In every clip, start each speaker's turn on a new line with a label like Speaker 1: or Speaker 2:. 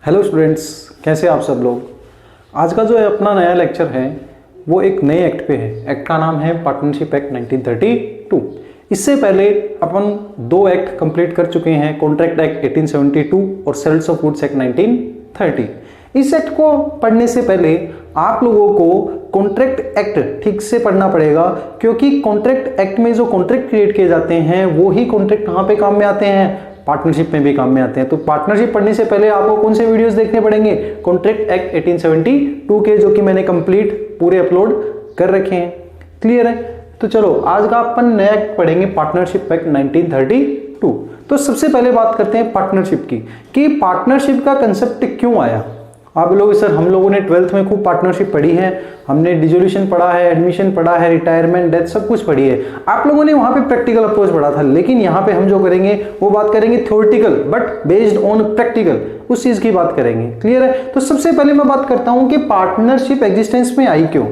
Speaker 1: Hello students, कैसे आप सब लोग। आज का जो है अपना नया लेक्चर है वो एक नए एक्ट पे है। एक्ट का नाम है पार्टनरशिप एक्ट 1932। इससे पहले अपन दो एक्ट कंप्लीट कर चुके हैं, कॉन्ट्रैक्ट एक्ट 1872 और सेल्स ऑफ गुड्स एक्ट 1930। इस एक्ट को पढ़ने से पहले आप लोगों को कॉन्ट्रैक्ट एक्ट ठीक से पढ़ना पड़ेगा, क्योंकि कॉन्ट्रैक्ट एक्ट में जो कॉन्ट्रैक्ट क्रिएट किए जाते हैं वो ही कॉन्ट्रैक्ट कहाँ पे काम में आते हैं, पार्टनरशिप में भी काम में आते हैं। तो पार्टनरशिप पढ़ने से पहले आपको कौन से वीडियोस देखने पड़ेंगे, कॉन्ट्रैक्ट एक्ट 1872 के, जो कि मैंने कंप्लीट पूरे अपलोड कर रखे हैं। क्लियर है। तो चलो आज का अपन नया एक्ट पढ़ेंगे, पार्टनरशिप एक्ट 1932। तो सबसे पहले बात करते हैं पार्टनरशिप की, कि पार्टनरशिप का कंसेप्ट क्यों आया। आप लोग सर हम लोगों ने 12th में खूब पार्टनरशिप पढ़ी है, हमने डिसोल्यूशन पढ़ा है, एडमिशन पढ़ा है, रिटायरमेंट, डेथ, सब कुछ पढ़ी है। आप लोगों ने वहां पे प्रैक्टिकल अप्रोच पढ़ा था, लेकिन यहाँ पे हम जो करेंगे वो बात करेंगे theoretical but based on practical, उस चीज की बात करेंगे। क्लियर है। तो सबसे पहले मैं बात करता हूं कि पार्टनरशिप एग्जिस्टेंस में आई क्यों।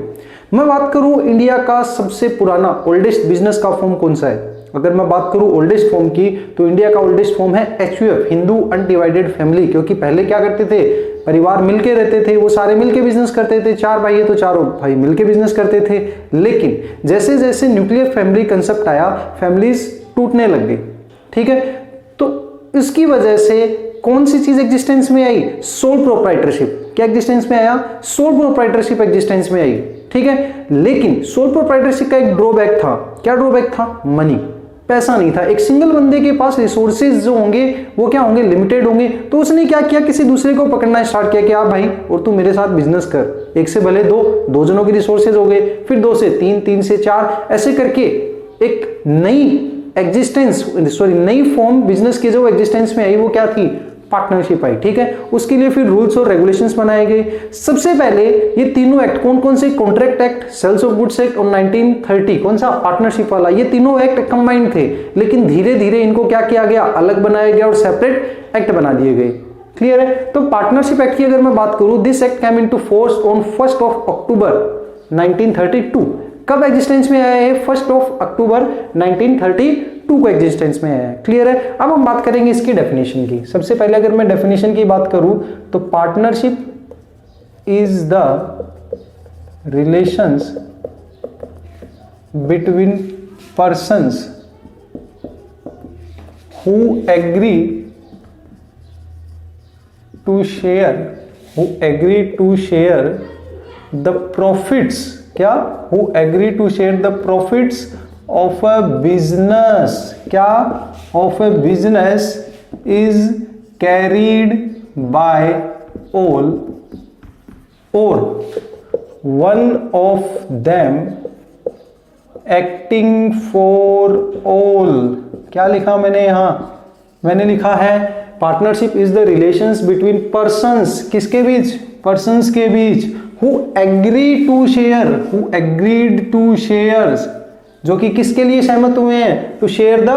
Speaker 1: मैं बात करूं इंडिया का सबसे पुराना ओल्डेस्ट बिजनेस का फॉर्म कौन सा है। अगर मैं बात करूं ओल्डेस्ट फॉर्म की, तो इंडिया का ओल्डेस्ट फॉर्म है HUF, हिंदू अनडिवाइडेड फैमिली। क्योंकि पहले क्या करते थे, परिवार मिलके रहते थे, वो सारे मिलके बिजनेस करते थे, चार भाई है तो चारों भाई मिलके बिजनेस करते थे। लेकिन जैसे जैसे न्यूक्लियर फैमिली कंसेप्ट आया, फैमिलीज टूटने लग गई। ठीक है। तो इसकी वजह से कौन सी चीज एग्जिस्टेंस में आई, सोल प्रोप्राइटरशिप। क्या एग्जिस्टेंस में आया, सोल प्रोप्राइटरशिप एग्जिस्टेंस में आई। ठीक है। लेकिन सोल प्रोप्राइटरशिप का एक ड्रॉबैक था। क्या ड्रॉबैक था, मनी, पैसा नहीं था। एक सिंगल बंदे के पास रिसोर्सेज जो होंगे वो क्या होंगे, लिमिटेड होंगे। तो उसने क्या किया, किसी दूसरे को पकड़ना स्टार्ट किया कि आप भाई और तू मेरे साथ बिजनेस कर। एक से भले दो जनों के रिसोर्सेज हो गए, फिर 2 से 3, 3 से 4, ऐसे करके एक नई फॉर्म बिजनेस की जो एग्जिस्टेंस में आई वो क्या थी, पार्टनरशिप आई। ठीक है। उसके लिए फिर रूल्स और रेगुलेशंस बनाए गए। सबसे पहले ये तीनों एक्ट कौन कौन से, contract act, sales of goods act और 1930, कौन सा, पार्टनरशिप वाला, ये तीनों एक्ट कंबाइंड थे। लेकिन धीरे धीरे इनको क्या किया गया, अलग बनाया गया और सेपरेट एक्ट बना दिए गए। क्लियर है। तो पार्टनरशिप एक्ट की अगर मैं बात करूं, this act came into force on 1 अक्टूबर 1932। कब एग्जिस्टेंस में आया है, 1 अक्टूबर 1932 को एग्जिस्टेंस में आया है। क्लियर है। अब हम बात करेंगे इसकी डेफिनेशन की। सबसे पहले अगर मैं डेफिनेशन की बात करूं तो partnership is the relations between persons who agree to share the profits, क्या, who agree to share the profits of a business, क्या, of a business is carried by all or one of them acting for all। क्या लिखा मैंने यहां, मैंने लिखा है partnership is the relations between persons, किसके बीच, पर्संस के बीच, who agree to share, who agreed to shares, जो कि किसके लिए सहमत हुए हैं, to share the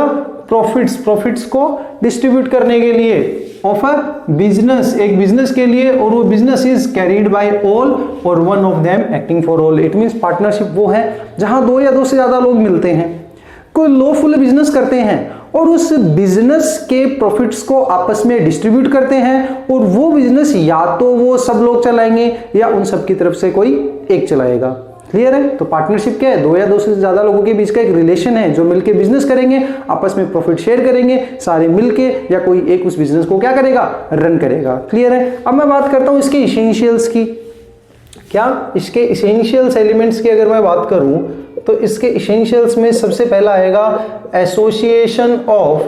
Speaker 1: profits, profits को डिस्ट्रीब्यूट करने के लिए, of a business, एक बिजनेस के लिए, और वो business is carried by all और one of them acting for all. It means partnership वो है जहां 2 या 2 से ज्यादा लोग मिलते हैं, कोई लॉफुल बिजनेस करते हैं और उस बिजनेस के प्रॉफिट्स को आपस में डिस्ट्रीब्यूट करते हैं, और वो बिजनेस या तो वो सब लोग चलाएंगे या उन सब की तरफ से कोई एक चलाएगा। क्लियर है। तो पार्टनरशिप क्या है, 2 या 2 से ज्यादा लोगों के बीच का एक रिलेशन है जो मिलके बिजनेस करेंगे, आपस में प्रॉफिट शेयर करेंगे सारे मिलके, या कोई एक उस बिजनेस को क्या करेगा, रन करेगा। क्लियर है। अब मैं बात करता हूं इसके इसेंशियल्स की। क्या, इसके इसेंशियल्स एलिमेंट्स की अगर मैं बात करूं तो इसके इसेंशियल्स में सबसे पहला आएगा एसोसिएशन ऑफ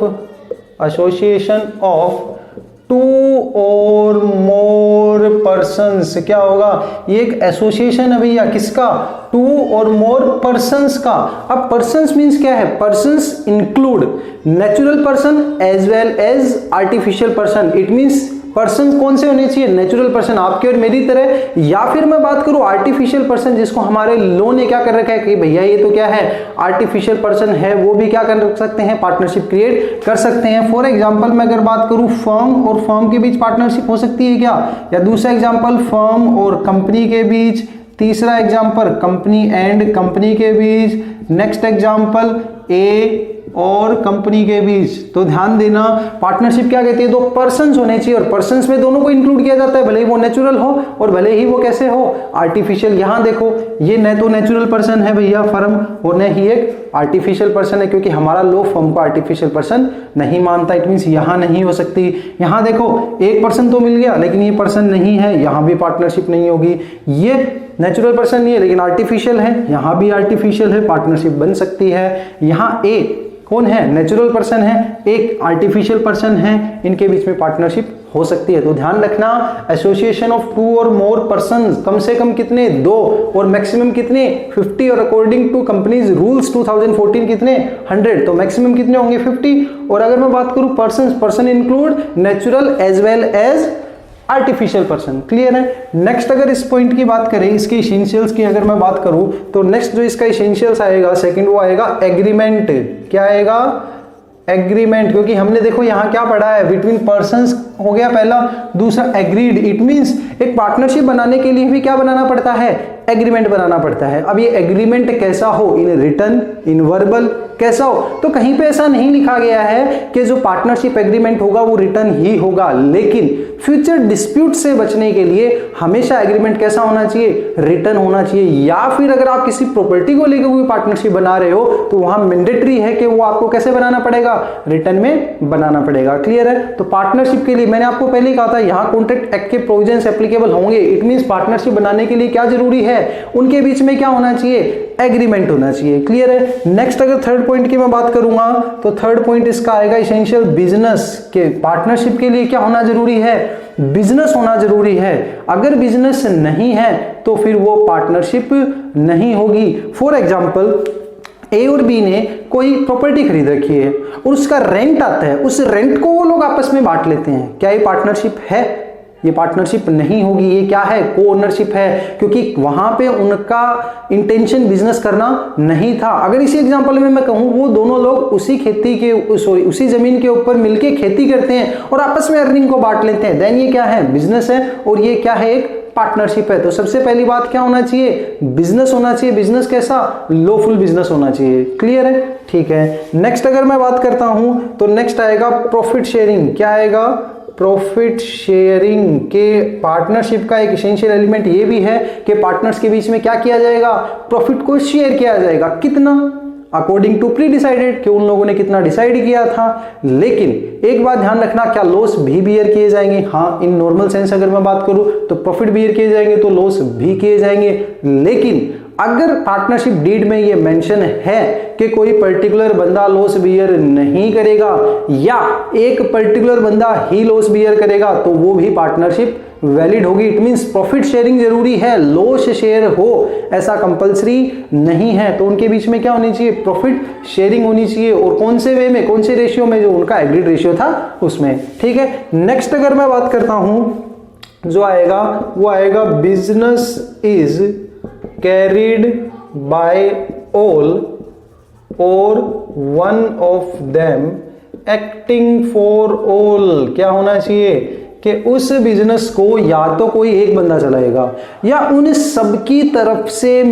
Speaker 1: 2 और मोर पर्सन्स। क्या होगा, ये एक एसोसिएशन है भैया, किसका, 2 और मोर पर्सन्स का। अब पर्सन्स मींस क्या है, persons include natural person as well as artificial person. It means person कौन से होने चाहिए, नेचुरल पर्सन आपके और मेरी तरह, या फिर मैं बात करूं आर्टिफिशियल पर्सन, जिसको हमारे लॉ ने क्या कर रखा है कि भैया ये तो क्या है, आर्टिफिशियल पर्सन है, वो भी क्या कर सकते हैं, पार्टनरशिप क्रिएट कर सकते हैं। फॉर एग्जांपल मैं अगर बात करूं फर्म और फर्म के बीच पार्टनरशिप हो सकती है क्या, या दूसरा एग्जांपल फर्म और कंपनी के बीच, तीसरा एग्जांपल कंपनी एंड कंपनी के बीच, नेक्स्ट एग्जांपल ए और कंपनी के बीच। तो ध्यान देना, पार्टनरशिप क्या कहती है, दो पर्सन्स होने चाहिए, और पर्सन्स में दोनों को इंक्लूड किया जाता है, भले ही वो नेचुरल हो और भले ही वो कैसे हो, आर्टिफिशियल। यहां देखो, ये न तो नेचुरल पर्सन है भैया फर्म, और न ही एक आर्टिफिशियल पर्सन है, क्योंकि हमारा लॉ फर्म को आर्टिफिशियल पर्सन नहीं मानता। इट मींस यहां नहीं हो सकती। यहां देखो, एक पर्सन तो मिल गया, लेकिन ये पर्सन नहीं है, यहां भी पार्टनरशिप नहीं होगी। ये नेचुरल पर्सन नहीं है लेकिन आर्टिफिशियल है, यहां भी आर्टिफिशियल है, पार्टनरशिप बन सकती है। यहां ए कौन है, नेचुरल पर्सन है, एक आर्टिफिशियल पर्सन है, इनके बीच में पार्टनरशिप हो सकती है। तो ध्यान रखना, एसोसिएशन ऑफ 2 और मोर पर्संस, कम से कम कितने, 2, और मैक्सिमम कितने, 50, और अकॉर्डिंग टू कंपनीज रूल्स 2014 कितने, 100, तो मैक्सिमम कितने होंगे, 50। और अगर मैं बात करूं person, person include natural as well as artificial person. Clear है। नेक्स्ट अगर इस पॉइंट की बात करें, इसके इसेंशियल्स की अगर मैं बात करूं, तो नेक्स्ट जो इसका इसेंशियल्स आएगा सेकंड, वो आएगा एग्रीमेंट। क्या आएगा, एग्रीमेंट। क्योंकि हमने देखो यहां क्या पढ़ा है, बिटवीन पर्संस हो गया पहला, दूसरा एग्रीड। इट मींस एक पार्टनरशिप बनाने के लिए भी क्या बनाना पड़ता है, एग्रीमेंट बनाना पड़ता है। अब ये एग्रीमेंट कैसा हो, इन रिटन, इन वर्बल, कैसा हो, तो कहीं पे ऐसा नहीं लिखा गया है कि जो पार्टनरशिप एग्रीमेंट होगा वो रिटन ही होगा, लेकिन फ्यूचर डिस्प्यूट से बचने के लिए हमेशा एग्रीमेंट कैसा होना चाहिए, रिटन होना चाहिए। या फिर अगर आप किसी प्रॉपर्टी को लेकर कोई पार्टनरशिप बना रहे हो तो वहां मैंडेटरी है कि वो आपको कैसे बनाना पड़ेगा, रिटन में बनाना पड़ेगा। क्लियर है। तो पार्टनरशिप के लिए मैंने आपको पहले ही कहा था, यहां कॉन्ट्रैक्ट एक्ट के प्रोविजंस एप्लीकेबल होंगे। इट मींस पार्टनरशिप बनाने के लिए क्या जरूरी है, उनके बीच में क्या होना चाहिए, एग्रीमेंट होना चाहिए। क्लियर है। नेक्स्ट अगर थर्ड पॉइंट की मैं बात करूंगा, तो थर्ड पॉइंट इसका आएगा इसेंशियल बिजनेस के। पार्टनरशिप के लिए क्या होना जरूरी है, बिजनेस होना जरूरी है। अगर बिजनेस नहीं है तो फिर वो पार्टनरशिप नहीं होगी। फॉर एग्जाम्पल, ए और बी ने कोई प्रॉपर्टी खरीद रखी है और उसका रेंट आता है, उस रेंट को वो लोग आपस में बांट लेते हैं, क्या ये पार्टनरशिप है, ये पार्टनरशिप नहीं होगी। ये क्या है, को ओनरशिप है, क्योंकि वहां पे उनका इंटेंशन बिजनेस करना नहीं था। अगर इसी एग्जांपल में मैं कहूं, वो दोनों लोग उसी खेती के उसी जमीन के ऊपर मिलके खेती करते हैं और आपस में अर्निंग को बांट लेते हैं, देन ये क्या है, बिजनेस है, और ये क्या है, एक पार्टनरशिप है। तो सबसे पहली बात क्या होना चाहिए, बिजनेस होना चाहिए। बिजनेस कैसा, लॉफुल बिजनेस होना चाहिए। क्लियर है, ठीक है। नेक्स्ट अगर मैं बात करता हूं, तो नेक्स्ट आएगा प्रॉफिट शेयरिंग। क्या आएगा, प्रॉफिट शेयरिंग के पार्टनरशिप का एक एसेंशियल एलिमेंट ये भी है कि पार्टनर्स के बीच में क्या किया जाएगा, प्रॉफिट को शेयर किया जाएगा। कितना, अकॉर्डिंग टू प्री डिसाइडेड, कि उन लोगों ने कितना डिसाइड किया था। लेकिन एक बात ध्यान रखना, क्या लॉस भी बियर किए जाएंगे, हाँ, इन नॉर्मल सेंस अगर मैं बात करूं तो प्रॉफिट बियर किए जाएंगे तो लॉस भी किए जाएंगे। लेकिन अगर पार्टनरशिप डीड में ये मेंशन है कि कोई पर्टिकुलर बंदा लॉस बियर नहीं करेगा या एक पर्टिकुलर बंदा ही लॉस बियर करेगा, तो वो भी पार्टनरशिप वैलिड होगी। इट मींस प्रॉफिट शेयरिंग जरूरी है, लॉस शेयर हो ऐसा कंपलसरी नहीं है। तो उनके बीच में क्या होनी चाहिए, प्रॉफिट शेयरिंग होनी चाहिए। और कौन से वे में, कौन से रेशियो में, जो उनका एग्रीड रेशियो था उसमें। ठीक है। नेक्स्ट अगर मैं बात करता हूं, जो आएगा वो आएगा business is carried by all or one of them acting for all। क्या होना चाहिए कि उस बिजनेस को या तो कोई एक बंदा चलाएगा या उन सबकी तरफ से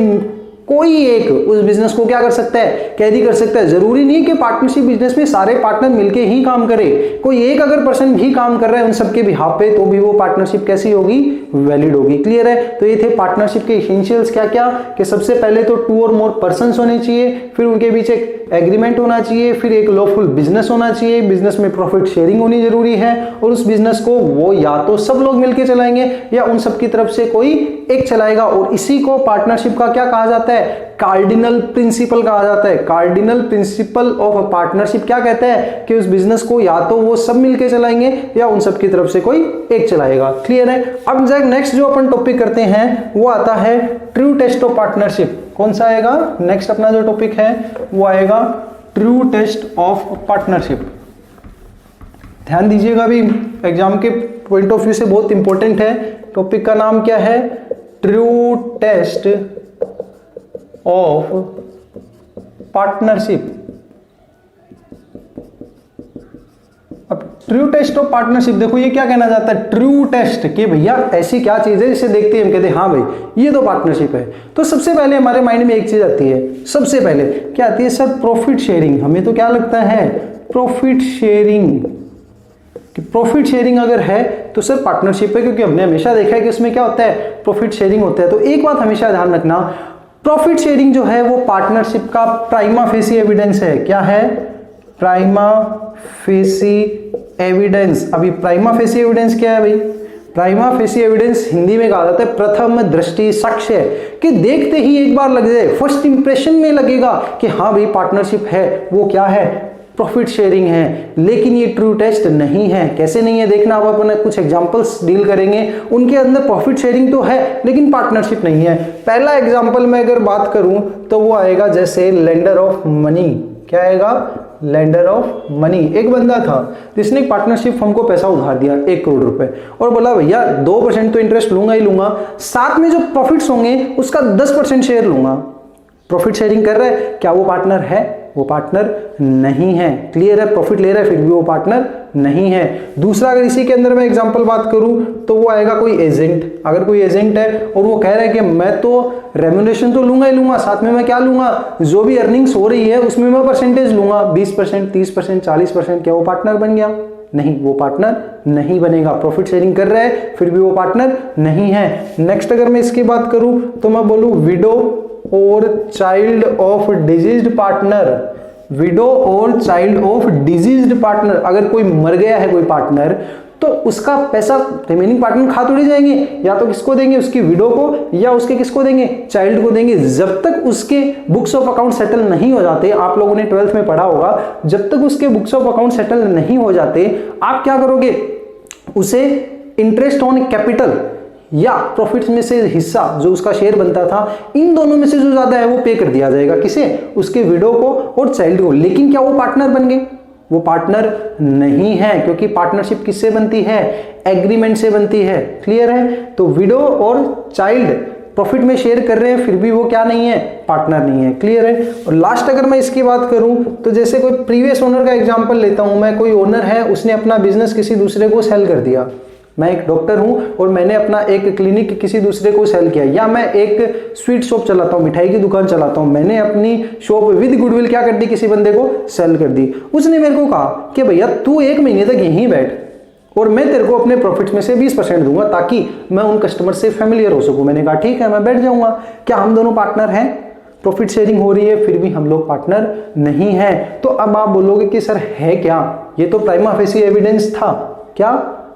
Speaker 1: कोई एक उस बिजनेस को क्या कर सकता है, कैरी कर सकता है। जरूरी नहीं कि पार्टनरशिप बिजनेस में सारे पार्टनर मिलके ही काम करे, कोई एक अगर पर्सन भी काम कर रहा है उन सबके बिहाफ पे, तो भी वो पार्टनरशिप कैसी होगी, वैलिड होगी। क्लियर है। तो ये थे पार्टनरशिप के एसेंशियल्स। क्या क्या, कि सबसे पहले तो 2 और मोर पर्संस होने चाहिए, फिर उनके बीच एक एग्रीमेंट होना चाहिए, फिर एक लॉफुल बिजनेस होना चाहिए, बिजनेस में प्रॉफिट शेयरिंग होनी जरूरी है, और उस बिजनेस को वो या तो सब लोग मिलकर चलाएंगे या उन सबकी तरफ से कोई एक चलाएगा। और इसी को पार्टनरशिप का क्या कहा जाता है, कार्डिनल प्रिंसिपल कहा जाता है। कार्डिनल प्रिंसिपल ऑफ पार्टनरशिप क्या कहता है कि उस बिजनेस को या तो वो सब मिलके चलाएंगे या उन सब की तरफ से कोई एक चलाएगा। क्लियर है। अब नेक्स्ट जो अपन टॉपिक करते हैं वो आता है ट्रू टेस्ट ऑफ पार्टनरशिप। कौन सा आएगा, नेक्स्ट अपना जो टॉपिक है वो आएगा ट्रू टेस्ट ऑफ पार्टनरशिप। ध्यान दीजिएगा, अभी एग्जाम के पॉइंट ऑफ व्यू से बहुत इंपॉर्टेंट है। टॉपिक का नाम क्या है, ट्रू टेस्ट ऑफ पार्टनरशिप। अब ट्रू टेस्ट ऑफ पार्टनरशिप देखो ये क्या कहना चाहता है, ट्रू टेस्ट, कि भैया ऐसी क्या चीज है जिसे देखते ही हम कहते हैं हाँ भाई ये तो पार्टनरशिप है। तो सबसे पहले हमारे माइंड में एक चीज आती है, सबसे पहले क्या आती है सर, प्रॉफिट शेयरिंग। हमें तो क्या लगता है, प्रॉफिट शेयरिंग, कि प्रॉफिट शेयरिंग अगर है तो सर पार्टनरशिप है, क्योंकि हमने हमेशा देखा है कि उसमें क्या होता है, प्रॉफिट शेयरिंग होता है। तो एक बात हमेशा ध्यान रखना, प्रॉफिट शेयरिंग जो है वो पार्टनरशिप का प्राइमा फेसी एविडेंस है। क्या है, प्राइमा फेसी एविडेंस। अभी प्राइमा फेसी एविडेंस क्या है भाई, प्राइमा फेसी एविडेंस हिंदी में कहा जाता है प्रथम दृष्टि साक्ष्य, कि देखते ही एक बार लग जाए, फर्स्ट इंप्रेशन में लगेगा कि हाँ भाई पार्टनरशिप है, वो क्या है, प्रॉफिट शेयरिंग है। लेकिन ये ट्रू टेस्ट नहीं है। कैसे नहीं है देखना, अब अपन कुछ एग्जांपल्स डील करेंगे, उनके अंदर प्रॉफिट शेयरिंग तो है लेकिन पार्टनरशिप नहीं है। पहला एग्जांपल में अगर बात करूं तो वो आएगा जैसे लेंडर ऑफ मनी। क्या आएगा, लेंडर ऑफ मनी। एक बंदा था जिसने एक पार्टनरशिप फर्म को पैसा उधार दिया 1 करोड़ रुपए, और बोला भैया 2% तो इंटरेस्ट लूंगा ही लूंगा, साथ में जो प्रॉफिट्स होंगे उसका 10% शेयर लूंगा। प्रॉफिट शेयरिंग कर रहा है, क्या वो पार्टनर है, वो पार्टनर नहीं है। क्लियर है, प्रॉफिट ले रहा है फिर भी वो पार्टनर नहीं है। दूसरा अगर इसी के अंदर मैं एग्जांपल बात करूं तो वो आएगा कोई एजेंट। अगर कोई एजेंट है और वो कह रहा है कि मैं तो रेम्यूनरेशन तो लूंगा ही लूंगा, साथ में मैं क्या लूंगा, जो भी अर्निंग्स हो रही है उसमें मैं परसेंटेज लूंगा, 20%, 30%, 40%, क्या वो पार्टनर बन गया, नहीं, वो पार्टनर नहीं बनेगा। प्रॉफिट शेयरिंग कर रहा है फिर भी वो पार्टनर नहीं है। नेक्स्ट अगर मैं इसकी बात करूं तो मैं बोलूं विडो और child of diseased partner. Window और चाइल्ड ऑफ डिजीज्ड पार्टनर, अगर कोई मर गया है कोई पार्टनर तो उसका पैसा रिमेनिंग पार्टनर खा थोड़ी जाएंगे, या तो किसको देंगे, उसकी विडो को, या उसके किसको देंगे, चाइल्ड को देंगे। जब तक उसके बुक्स ऑफ अकाउंट सेटल नहीं हो जाते, आप लोगों ने 12th में पढ़ा होगा, जब तक उसके बुक्स ऑफ अकाउंट सेटल नहीं हो जाते आप क्या करोगे, उसे इंटरेस्ट ऑन कैपिटल या प्रॉफिट्स में से हिस्सा जो उसका शेयर बनता था, इन दोनों में से जो ज्यादा है वो पे कर दिया जाएगा। किसे, उसके विडो को और चाइल्ड को। लेकिन क्या वो पार्टनर बन गए, वो पार्टनर नहीं है, क्योंकि पार्टनरशिप किससे बनती है, एग्रीमेंट से बनती है। क्लियर है, तो विडो और चाइल्ड प्रॉफिट में शेयर कर रहे हैं फिर भी वो क्या नहीं है, पार्टनर नहीं है। क्लियर है। और लास्ट अगर मैं इसकी बात करूं तो जैसे कोई प्रीवियस ओनर का एग्जांपल लेता हूं मैं, कोई ओनर है उसने अपना बिजनेस किसी दूसरे को सेल कर दिया। मैं एक डॉक्टर हूं और मैंने अपना एक क्लिनिक किसी दूसरे को सेल किया, या मैं एक स्वीट शॉप चलाता हूं, मिठाई की दुकान चलाता हूं, मैंने अपनी शॉप विद गुडविल क्या कर दी, किसी बंदे को सेल कर दी। उसने मेरे को कहा कि भैया तू 1 महीने तक यहीं बैठ और मैं तेरे को अपने प्रॉफिट्स में से 20% दूंगा ताकि मैं उन कस्टमर से फैमिलियर हो सकूं। मैंने कहा ठीक है, मैं बैठ जाऊंगा। क्या हम दोनों पार्टनर हैं, प्रॉफिट शेयरिंग हो रही है फिर भी हम लोग पार्टनर नहीं है। तो अब आप बोलोगे कि सर है क्या, ये तो प्राइमा फेसी एविडेंस था, क्या,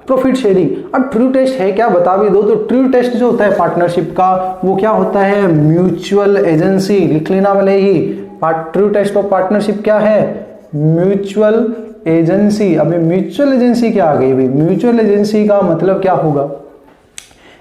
Speaker 1: प्रॉफिट शेयरिंग। अब ट्रू टेस्ट है क्या, बता भी दो। तो ट्रू टेस्ट जो होता है पार्टनरशिप का वो क्या होता है, म्यूचुअल एजेंसी। लिख लेना वाले ही, ट्रू टेस्ट ऑफ पार्टनरशिप क्या है, म्यूचुअल एजेंसी। अभी म्यूचुअल एजेंसी क्या आ गई भाई, म्यूचुअल एजेंसी का मतलब क्या होगा,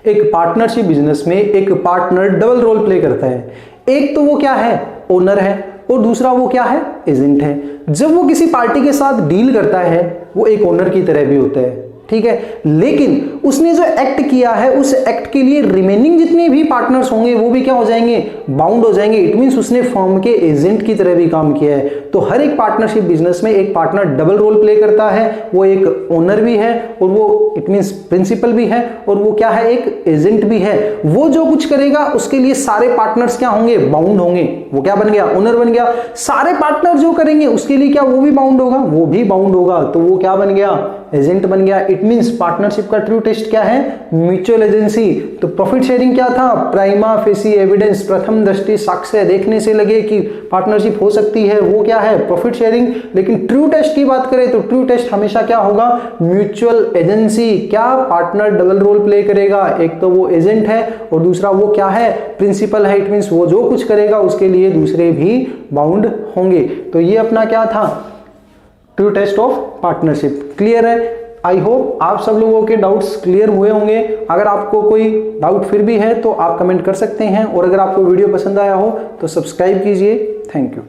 Speaker 1: एक पार्टनरशिप बिजनेस में एक पार्टनर डबल रोल प्ले करता है। एक तो वो क्या है, ओनर है, और दूसरा वो क्या है, एजेंट है। जब वो किसी पार्टी के साथ डील करता है वो एक ओनर की तरह भी होता है, ठीक है। लेकिन उसने जो एक्ट किया है उस एक्ट के लिए रिमेनिंग जितने भी पार्टनर्स होंगे वो भी क्या हो जाएंगे, बाउंड हो जाएंगे। इट मींस उसने फर्म के एजेंट की तरह भी काम किया है। तो हर एक पार्टनरशिप बिजनेस में एक पार्टनर डबल रोल प्ले करता है, वो एक ओनर भी है और वो इट मींस प्रिंसिपल भी है, और वो क्या है, एक एजेंट भी है। वो जो कुछ करेगा उसके लिए सारे पार्टनर्स क्या होंगे, बाउंड होंगे। वो क्या बन गया, ओनर बन गया। सारे पार्टनर जो करेंगे उसके लिए क्या वो भी बाउंड होगा, वो भी बाउंड होगा, तो वो क्या बन गया, एजेंट बन गया। इट मींस पार्टनरशिप का ट्रू टेस्ट क्या है, म्यूचुअल एजेंसी। तो प्रॉफिट शेयरिंग क्या था, प्राइमा फेसी एविडेंस, प्रथम दृष्टि साक्ष्य, देखने से लगे कि पार्टनरशिप हो सकती है, वो क्या है, प्रॉफिट शेयरिंग। लेकिन ट्रू टेस्ट की बात करें तो ट्रू टेस्ट हमेशा क्या होगा, म्यूचुअल एजेंसी। क्या पार्टनर डबल रोल प्ले करेगा, एक तो वो एजेंट है और दूसरा वो क्या है, प्रिंसिपल है। इट मींस वो जो कुछ करेगा उसके लिए दूसरे भी बाउंड होंगे। तो ये अपना क्या था, true test of partnership. Clear है। आई होप आप सब लोगों के डाउट्स क्लियर हुए होंगे। अगर आपको कोई डाउट फिर भी है तो आप कमेंट कर सकते हैं, और अगर आपको वीडियो पसंद आया हो तो सब्सक्राइब कीजिए। Thank you.